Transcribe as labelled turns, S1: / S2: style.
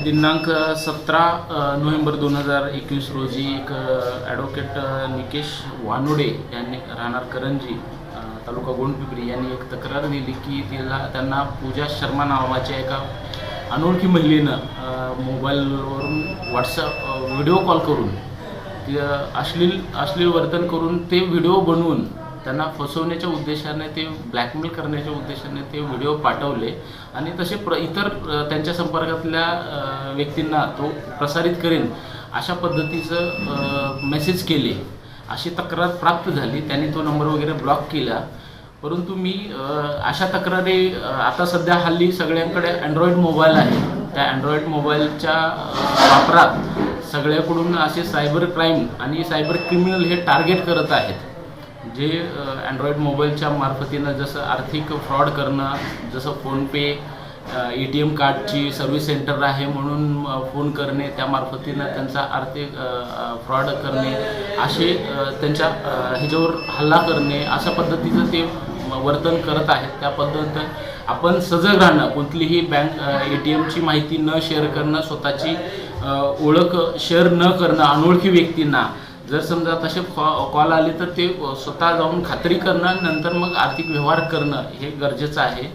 S1: दिनांक 17 नोव्हेंबर 2021 रोजी एक ॲडव्होकेट निकेश वानुडे यांनी राहणार करंजी तालुका गोंडपिंपरी यांनी एक तक्रार दिली की त्यांना पूजा शर्मा नावाच्या एका अनोळखी महिलेनं मोबाईलवरून व्हॉट्सअप व्हिडिओ कॉल करून ते अश्लील वर्तन करून ते व्हिडिओ बनवून त्यांना फसवण्याच्या उद्देशाने ते ब्लॅकमेल करण्याच्या उद्देशाने ते व्हिडिओ पाठवले आणि तसे इतर त्यांच्या संपर्कातल्या व्यक्तींना तो प्रसारित करेन अशा पद्धतीचं मेसेज केले अशी तक्रार प्राप्त झाली। त्यांनी तो नंबर वगैरे ब्लॉक केला। परंतु मी अशा तक्रारी आता सध्या हल्ली सगळ्यांकडे अँड्रॉइड मोबाईल आहे, त्या अँड्रॉइड मोबाईलच्या वापरात सगळ्याकडून असे सायबर क्राईम आणि सायबर क्रिमिनल हे टार्गेट करत आहेत, जे अँड्रॉइड मोबाईलच्या मार्फतीनं जसं आर्थिक फ्रॉड करणं, जसं फोनपे ATM कार्डची सर्व्हिस सेंटर आहे म्हणून फोन करणे, त्या मार्फतीनं त्यांचा आर्थिक फ्रॉड करणे, असे त्यांच्या ह्याच्यावर हल्ला करणे अशा पद्धतीचं ते वर्तन करत आहेत। त्या पद्धतीनं आपण सजग राहणं, कोणतीही बँक ATMची माहिती न शेअर करणं, स्वतःची ओळख शेअर न करणं अनोळखी व्यक्तींना। जर समजा तसे कॉल आले तर ते स्वतः जाऊन खात्री करणं, नंतर मग आर्थिक व्यवहार करणं हे गरजेचं आहे।